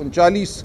39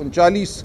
39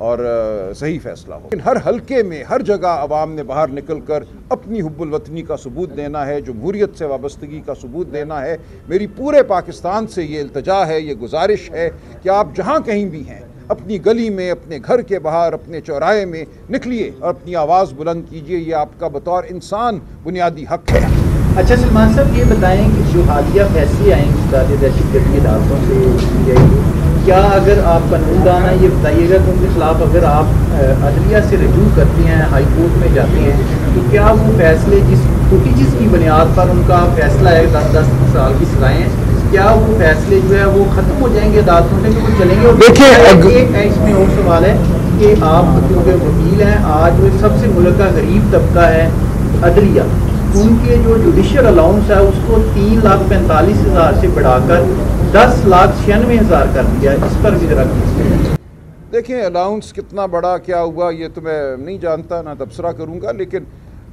اور صحیح فیصلہ ہو۔ لیکن ہر حلقے میں ہر جگہ عوام نے باہر نکل کر اپنی حب الوطنی کا ثبوت دینا ہے، جمہوریت سے وابستگی کا ثبوت دینا ہے۔ میری پورے پاکستان سے یہ التجا ہے، یہ گزارش ہے کہ آپ جہاں کہیں بھی ہیں، اپنی گلی میں، اپنے گھر کے باہر، اپنے چوراہے میں نکلیے اور اپنی آواز بلند کیجیے۔ یہ آپ کا بطور انسان بنیادی حق ہے۔ اچھا سلمان صاحب، یہ بتائیں کہ جو حالیہ فیصلے آئیں گے ادارے دہشت گردی عدالتوں سے کی جائے گی، کیا اگر آپ قانون دان ہیں یہ بتائیے گا کہ ان کے خلاف اگر آپ عدلیہ سے رجوع کرتے ہیں، ہائی کورٹ میں جاتے ہیں، تو کیا وہ فیصلے جس فوٹیجز کی بنیاد پر ان کا فیصلہ ہے 10 سال کی سزائیں ہیں، کیا وہ فیصلے جو ہے وہ ختم ہو جائیں گے عدالتوں میں کہ وہ چلیں گے؟ اور ایک اس میں اور سوال ہے کہ آپ کیونکہ وکیل ہیں، آج وہ سب سے ملک کا غریب طبقہ ہے عدلیہ، ان کے جو جوڈیشل الاؤنس ہے اس کو 3,45,000 سے بڑھا کر 10,96,000 کر دیا ہے۔ اس پر بھی ذرا دیکھیں، الاؤنس کتنا بڑا کیا ہوا یہ تو میں نہیں جانتا، نہ تبصرہ کروں گا، لیکن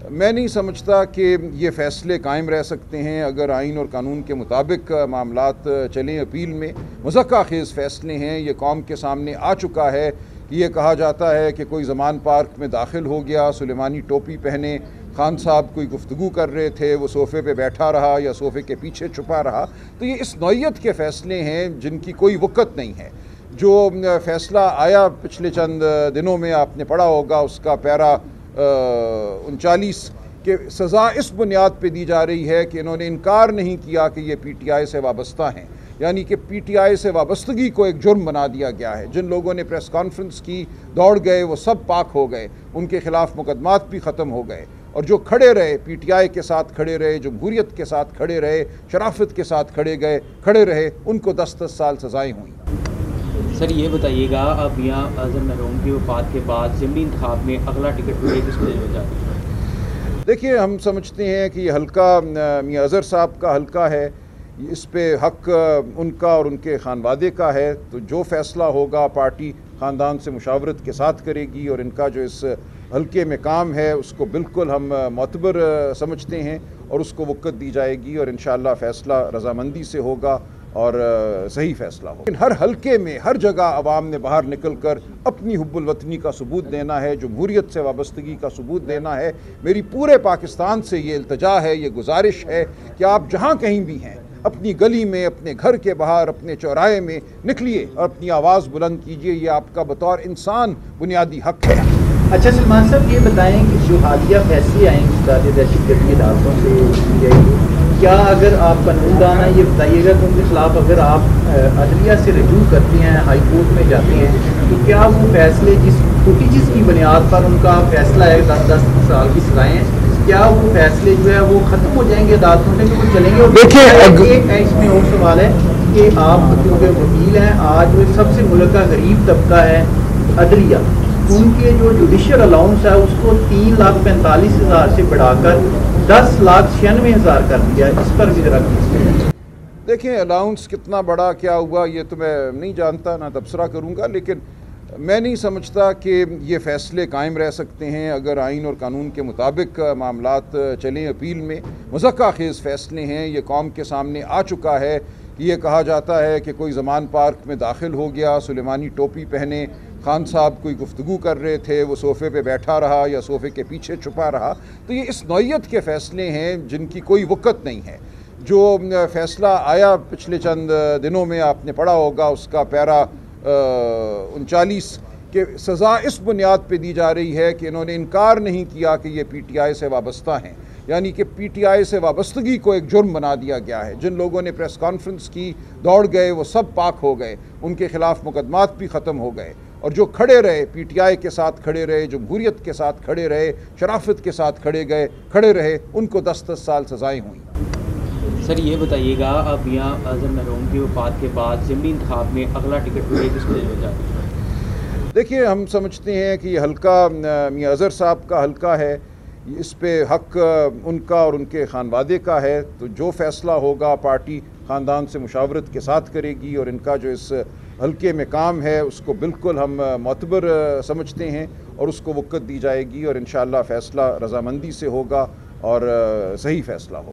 میں نہیں سمجھتا کہ یہ فیصلے قائم رہ سکتے ہیں اگر آئین اور قانون کے مطابق معاملات چلیں۔ اپیل میں مضحکہ خیز فیصلے ہیں، یہ قوم کے سامنے آ چکا ہے کہ یہ کہا جاتا ہے کہ کوئی زمان پارک میں داخل ہو گیا، سلیمانی ٹوپی پہنے، خان صاحب کوئی گفتگو کر رہے تھے، وہ صوفے پہ بیٹھا رہا یا صوفے کے پیچھے چھپا رہا۔ تو یہ اس نوعیت کے فیصلے ہیں جن کی کوئی وقت نہیں ہے۔ جو فیصلہ آیا پچھلے چند دنوں میں آپ نے پڑھا ہوگا، اس کا پیرا 39 کہ سزا اس بنیاد پہ دی جا رہی ہے کہ انہوں نے انکار نہیں کیا کہ یہ پی ٹی آئی سے وابستہ ہیں، یعنی کہ پی ٹی آئی سے وابستگی کو ایک جرم بنا دیا گیا ہے۔ جن لوگوں نے پریس کانفرنس کی، دوڑ گئے، وہ سب پاک ہو گئے، ان کے خلاف مقدمات بھی ختم ہو گئے، اور جو کھڑے رہے، پی ٹی آئی کے ساتھ کھڑے رہے، جمہوریت کے ساتھ کھڑے رہے، شرافت کے ساتھ کھڑے رہے، ان کو 10 سال سزائیں ہوئیں۔ سر یہ بتائیے گا، اب یہاں اعظم مرحوم کی وفات کے بعد ضمنی انتخاب میں اگلا ٹکٹ کس کو دینا چاہتے ہیں؟ دیکھیے، ہم سمجھتے ہیں کہ یہ حلقہ میاں اظہر صاحب کا حلقہ ہے، اس پہ حق ان کا اور ان کے خانوادے کا ہے، تو جو فیصلہ ہوگا پارٹی خاندان سے مشاورت کے ساتھ کرے گی، اور ان کا جو اس حلقے میں کام ہے اس کو بالکل ہم معتبر سمجھتے ہیں اور اس کو وقت دی جائے گی، اور انشاءاللہ فیصلہ رضامندی سے ہوگا اور صحیح فیصلہ ہوگا۔ لیکن ہر حلقے میں ہر جگہ عوام نے باہر نکل کر اپنی حب الوطنی کا ثبوت دینا ہے، جمہوریت سے وابستگی کا ثبوت دینا ہے۔ میری پورے پاکستان سے یہ التجا ہے، یہ گزارش ہے کہ آپ جہاں کہیں بھی ہیں، اپنی گلی میں، اپنے گھر کے باہر، اپنے چوراہے میں نکلیے اور اپنی آواز بلند کیجیے۔ یہ آپ کا بطور انسان بنیادی حق ہے۔ اچھا سلمان صاحب، یہ بتائیں کہ جو حالیہ فیصلے آئیں گے ادارے دہشت گردی عدالتوں سے کی جائے گی، کیا اگر آپ قانون دان ہیں یہ بتائیے گا کہ ان کے خلاف اگر آپ عدلیہ سے رجوع کرتے ہیں، ہائی کورٹ میں جاتے ہیں، تو کیا وہ فیصلے جس فوٹیجز کی بنیاد پر ان کا فیصلہ ہے 10 سال کی سزائیں ہیں، کیا وہ فیصلے جو ہے وہ ختم ہو جائیں گے عدالتوں میں کہ وہ چلیں گے؟ اور ایک اس میں اور سوال ہے کہ آپ کیونکہ وکیل ہیں، آج وہ سب سے ملک کا غریب طبقہ ہے عدلیہ، ان کے جو جوڈیشل الاؤنس ہے اس کو 3,45,000 سے بڑھا کر 10,96,000 کر دیا ہے۔ اس پر بھی ذرا دیکھیں، الاؤنس کتنا بڑا کیا ہوا یہ تو میں نہیں جانتا، نہ تبصرہ کروں گا، لیکن میں نہیں سمجھتا کہ یہ فیصلے قائم رہ سکتے ہیں اگر آئین اور قانون کے مطابق معاملات چلیں۔ اپیل میں مضحکہ خیز فیصلے ہیں، یہ قوم کے سامنے آ چکا ہے کہ یہ کہا جاتا ہے کہ کوئی زمان پارک میں داخل ہو گیا، سلیمانی ٹوپی پہنے، خان صاحب کوئی گفتگو کر رہے تھے، وہ صوفے پہ بیٹھا رہا یا صوفے کے پیچھے چھپا رہا۔ تو یہ اس نوعیت کے فیصلے ہیں جن کی کوئی وقت نہیں ہے۔ جو فیصلہ آیا پچھلے چند دنوں میں آپ نے پڑھا ہوگا، اس کا پیرا 39 کہ سزا اس بنیاد پہ دی جا رہی ہے کہ انہوں نے انکار نہیں کیا کہ یہ پی ٹی آئی سے وابستہ ہیں، یعنی کہ پی ٹی آئی سے وابستگی کو ایک جرم بنا دیا گیا ہے۔ جن لوگوں نے پریس کانفرنس کی، دوڑ گئے، وہ سب پاک ہو گئے، ان کے خلاف مقدمات بھی ختم ہو گئے، اور جو کھڑے رہے، پی ٹی آئی کے ساتھ کھڑے رہے، جمہوریت کے ساتھ کھڑے رہے، شرافت کے ساتھ کھڑے رہے، ان کو 10 سال سزائیں ہوئیں۔ سر یہ بتائیے گا، اب یہاں اعظم مرحوم کی وفات کے بعد ضمنی انتخاب میں اگلا ٹکٹ کس کو دینا چاہتے ہیں؟ دیکھیے، ہم سمجھتے ہیں کہ یہ حلقہ میاں اظہر صاحب کا حلقہ ہے، اس پہ حق ان کا اور ان کے خانوادے کا ہے، تو جو فیصلہ ہوگا پارٹی خاندان سے مشاورت کے ساتھ کرے گی، اور ان کا جو اس حلقے میں کام ہے اس کو بالکل ہم معتبر سمجھتے ہیں اور اس کو وقت دی جائے گی، اور انشاءاللہ فیصلہ رضامندی سے ہوگا اور صحیح فیصلہ ہوگا۔